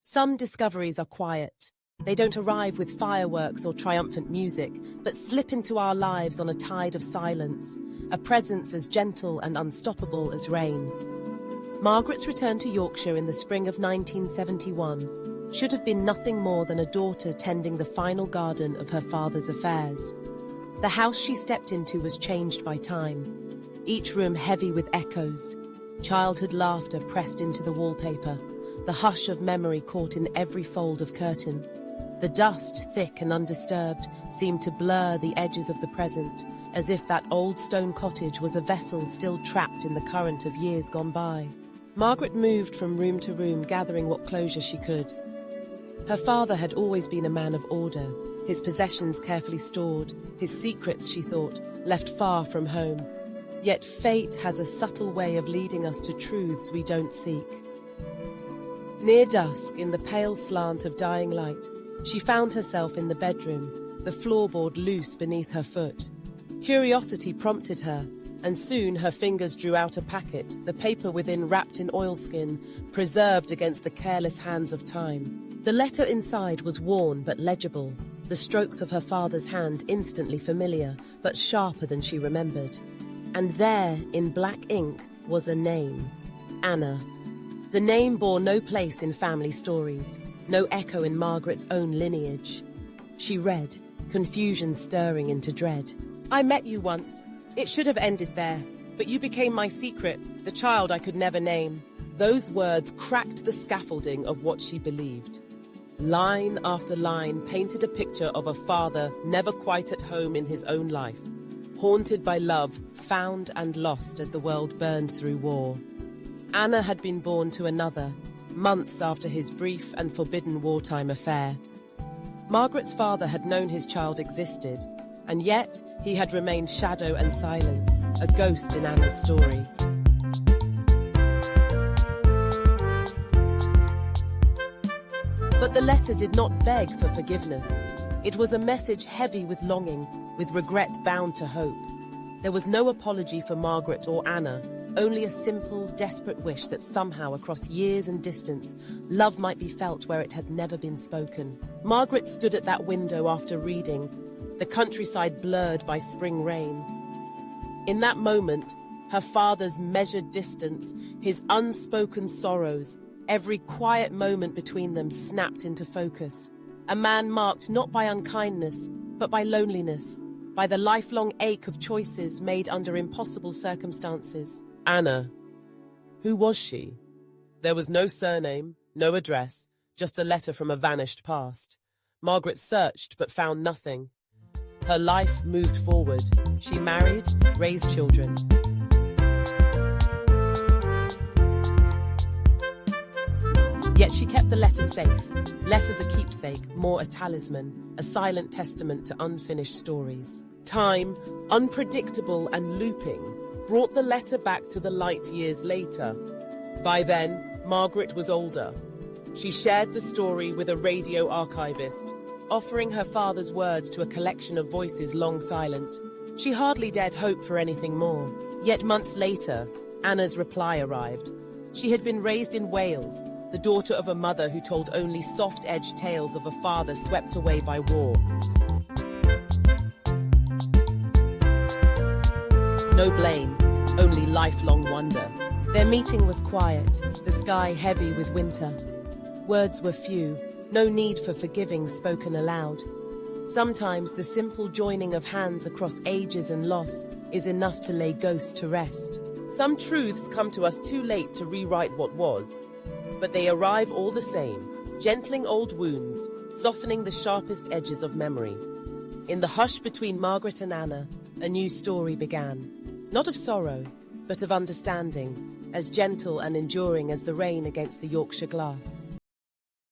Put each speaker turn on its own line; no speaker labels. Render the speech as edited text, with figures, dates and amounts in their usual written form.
Some discoveries are quiet. They don't arrive with fireworks or triumphant music, but slip into our lives on a tide of silence, a presence as gentle and unstoppable as rain. Margaret's return to Yorkshire in the spring of 1971 should have been nothing more than a daughter tending the final garden of her father's affairs. The house she stepped into was changed by time, each room heavy with echoes, childhood laughter pressed into the wallpaper, the hush of memory caught in every fold of curtain. The dust, thick and undisturbed, seemed to blur the edges of the present, as if that old stone cottage was a vessel still trapped in the current of years gone by. Margaret moved from room to room, gathering what closure she could. Her father had always been a man of order, his possessions carefully stored, his secrets, she thought, left far from home. Yet fate has a subtle way of leading us to truths we don't seek. Near dusk, in the pale slant of dying light, she found herself in the bedroom, the floorboard loose beneath her foot. Curiosity prompted her, and soon her fingers drew out a packet, the paper within wrapped in oilskin, preserved against the careless hands of time. The letter inside was worn but legible, the strokes of her father's hand instantly familiar, but sharper than she remembered. And there, in black ink, was a name: Anna. The name bore no place in family stories, no echo in Margaret's own lineage. She read, confusion stirring into dread. I met you once. It should have ended there, but you became my secret, the child I could never name. Those words cracked the scaffolding of what she believed. Line after line painted a picture of a father never quite at home in his own life, haunted by love, found and lost as the world burned through war. Anna had been born to another, months after his brief and forbidden wartime affair. Margaret's father had known his child existed, and yet he had remained shadow and silence, a ghost in Anna's story. But the letter did not beg for forgiveness. It was a message heavy with longing, with regret bound to hope. There was no apology for Margaret or Anna, only a simple, desperate wish that somehow, across years and distance, love might be felt where it had never been spoken. Margaret stood at that window after reading, the countryside blurred by spring rain. In that moment, her father's measured distance, his unspoken sorrows, every quiet moment between them snapped into focus. A man marked not by unkindness, but by loneliness, by the lifelong ache of choices made under impossible circumstances. Anna. Who was she? There was no surname, no address, just a letter from a vanished past. Margaret searched but found nothing. Her life moved forward. She married, raised children. Yet she kept the letter safe, less as a keepsake, more a talisman, a silent testament to unfinished stories. Time, unpredictable and looping, brought the letter back to the light years later. By then, Margaret was older. She shared the story with a radio archivist, offering her father's words to a collection of voices long silent. She hardly dared hope for anything more. Yet months later, Anna's reply arrived. She had been raised in Wales, the daughter of a mother who told only soft-edged tales of a father swept away by war. No blame, only lifelong wonder. Their meeting was quiet, the sky heavy with winter. Words were few, no need for forgiving spoken aloud. Sometimes the simple joining of hands across ages and loss is enough to lay ghosts to rest. Some truths come to us too late to rewrite what was, but they arrive all the same, gentling old wounds, softening the sharpest edges of memory. In the hush between Margaret and Anna, a new story began. Not of sorrow, but of understanding, as gentle and enduring as the rain against the Yorkshire glass.